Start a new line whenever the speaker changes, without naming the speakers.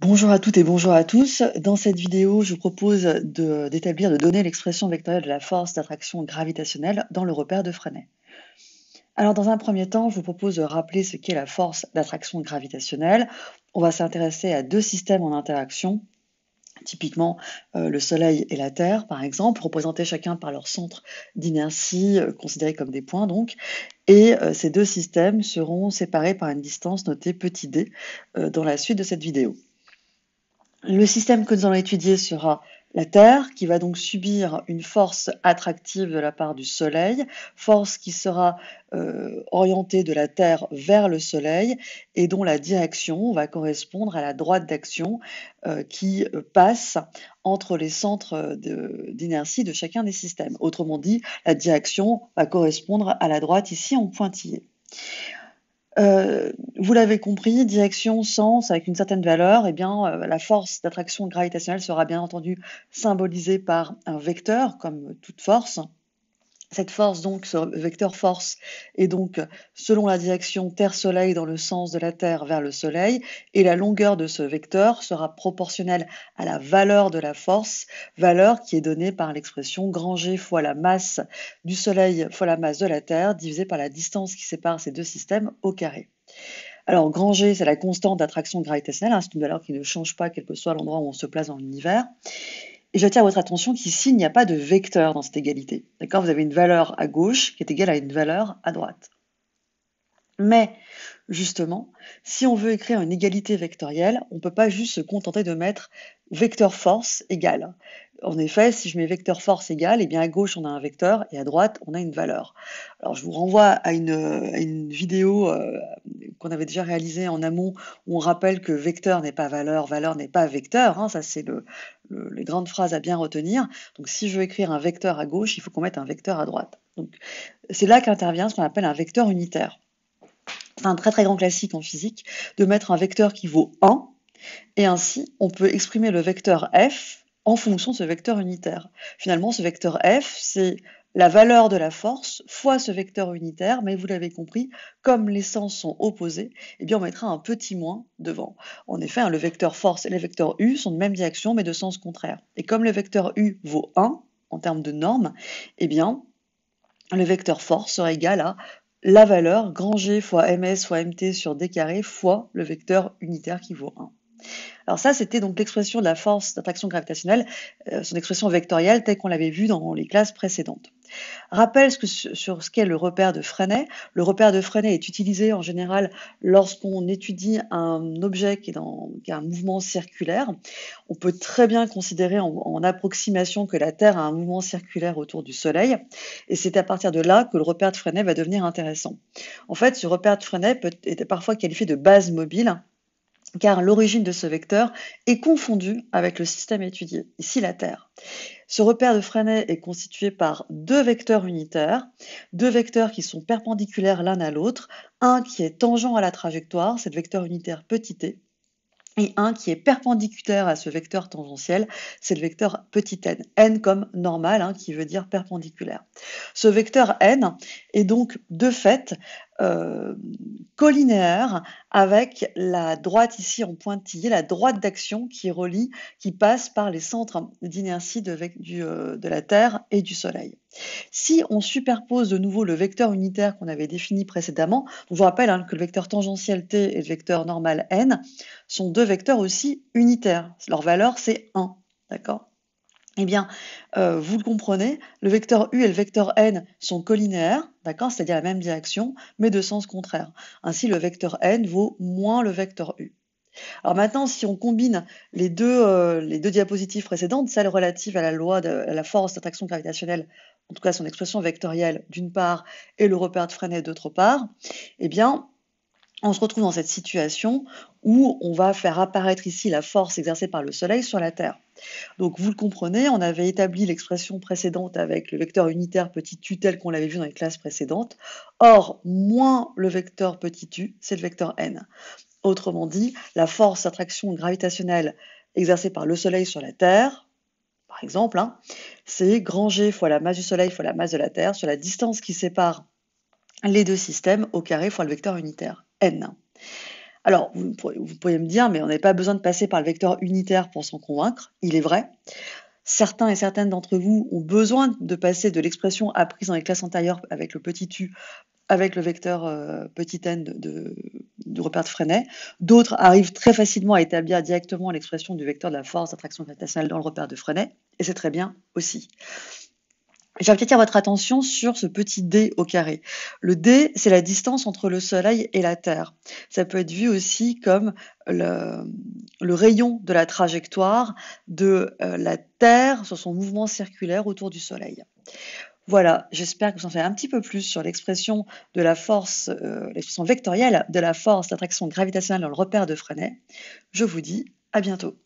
Bonjour à toutes et bonjour à tous. Dans cette vidéo, je vous propose de donner l'expression vectorielle de la force d'attraction gravitationnelle dans le repère de Freinet. Alors, dans un premier temps, je vous propose de rappeler ce qu'est la force d'attraction gravitationnelle. On va s'intéresser à deux systèmes en interaction, typiquement le Soleil et la Terre, par exemple, représentés chacun par leur centre d'inertie, considérés comme des points donc. Et ces deux systèmes seront séparés par une distance notée petit d dans la suite de cette vidéo. Le système que nous allons étudier sera la Terre, qui va donc subir une force attractive de la part du Soleil, force qui sera orientée de la Terre vers le Soleil et dont la direction va correspondre à la droite d'action qui passe entre les centres d'inertie de chacun des systèmes. Autrement dit, la direction va correspondre à la droite ici en pointillé. Vous l'avez compris, direction, sens, avec une certaine valeur, eh bien, la force d'attraction gravitationnelle sera bien entendu symbolisée par un vecteur, comme toute force. Cette force, donc, ce vecteur force, est donc, selon la direction Terre-Soleil dans le sens de la Terre vers le Soleil, et la longueur de ce vecteur sera proportionnelle à la valeur de la force, valeur qui est donnée par l'expression grand G fois la masse du Soleil fois la masse de la Terre, divisée par la distance qui sépare ces deux systèmes au carré. Alors, grand G, c'est la constante d'attraction gravitationnelle, c'est une valeur qui ne change pas quel que soit l'endroit où on se place dans l'univers. Et j'attire votre attention qu'ici, il n'y a pas de vecteur dans cette égalité. D'accord ? Vous avez une valeur à gauche qui est égale à une valeur à droite. Mais, justement, si on veut écrire une égalité vectorielle, on ne peut pas juste se contenter de mettre vecteur force égale. En effet, si je mets vecteur force égale, eh bien à gauche on a un vecteur et à droite on a une valeur. Alors je vous renvoie à une vidéo qu'on avait déjà réalisée en amont où on rappelle que vecteur n'est pas valeur, valeur n'est pas vecteur. Ça c'est les grandes phrases à bien retenir. Donc si je veux écrire un vecteur à gauche, il faut qu'on mette un vecteur à droite. Donc c'est là qu'intervient ce qu'on appelle un vecteur unitaire. C'est un très très grand classique en physique de mettre un vecteur qui vaut 1 et ainsi on peut exprimer le vecteur f en fonction de ce vecteur unitaire. Finalement, ce vecteur f, c'est la valeur de la force fois ce vecteur unitaire, mais vous l'avez compris, comme les sens sont opposés, eh bien on mettra un petit moins devant. En effet, le vecteur force et le vecteur u sont de même direction, mais de sens contraire. Et comme le vecteur u vaut 1 en termes de norme, eh bien le vecteur force sera égal à la valeur grand G fois ms fois mt sur d carré fois le vecteur unitaire qui vaut 1. Alors ça, c'était donc l'expression de la force d'attraction gravitationnelle, son expression vectorielle telle qu'on l'avait vu dans les classes précédentes. Rappel sur ce qu'est le repère de Freinet. Le repère de Freinet est utilisé en général lorsqu'on étudie un objet qui a un mouvement circulaire. On peut très bien considérer en approximation que la Terre a un mouvement circulaire autour du Soleil, et c'est à partir de là que le repère de Freinet va devenir intéressant. En fait, ce repère de Freinet peut être parfois qualifié de base mobile, car l'origine de ce vecteur est confondue avec le système étudié, ici la Terre. Ce repère de Freinet est constitué par deux vecteurs unitaires, deux vecteurs qui sont perpendiculaires l'un à l'autre, un qui est tangent à la trajectoire, c'est le vecteur unitaire petit t, et un qui est perpendiculaire à ce vecteur tangentiel, c'est le vecteur petit n, n comme normal, qui veut dire perpendiculaire. Ce vecteur n est donc de fait collinéaire avec la droite ici en pointillé, la droite d'action qui passe par les centres d'inertie de la Terre et du Soleil. Si on superpose de nouveau le vecteur unitaire qu'on avait défini précédemment, je vous rappelle que le vecteur tangentiel t et le vecteur normal n sont deux vecteurs aussi unitaires. Leur valeur, c'est 1. D'accord ? Eh bien, vous le comprenez, le vecteur u et le vecteur n sont collinéaires, d'accord, c'est-à-dire la même direction, mais de sens contraire. Ainsi, le vecteur n vaut moins le vecteur u. Alors maintenant, si on combine les deux diapositives précédentes, celle relative à la loi de la force d'attraction gravitationnelle, en tout cas son expression vectorielle d'une part, et le repère de Freinet d'autre part, eh bien, on se retrouve dans cette situation où on va faire apparaître ici la force exercée par le Soleil sur la Terre. Donc vous le comprenez, on avait établi l'expression précédente avec le vecteur unitaire petit u tel qu'on l'avait vu dans les classes précédentes. Or, moins le vecteur petit u, c'est le vecteur n. Autrement dit, la force d'attraction gravitationnelle exercée par le Soleil sur la Terre, par exemple, c'est grand G fois la masse du Soleil fois la masse de la Terre sur la distance qui sépare les deux systèmes au carré fois le vecteur unitaire n. Alors, vous pourriez me dire, mais on n'avait pas besoin de passer par le vecteur unitaire pour s'en convaincre. Il est vrai. Certains et certaines d'entre vous ont besoin de passer de l'expression apprise dans les classes antérieures avec le petit u, avec le vecteur petit n du repère de Freinet. D'autres arrivent très facilement à établir directement l'expression du vecteur de la force d'attraction gravitationnelle dans le repère de Freinet, et c'est très bien aussi. J'ai attirer votre attention sur ce petit d au carré. Le d, c'est la distance entre le Soleil et la Terre. Ça peut être vu aussi comme le rayon de la trajectoire de la Terre sur son mouvement circulaire autour du Soleil. Voilà, j'espère que vous en savez un petit peu plus sur l'expression de la force, l'expression vectorielle de la force d'attraction gravitationnelle dans le repère de Freinet. Je vous dis à bientôt.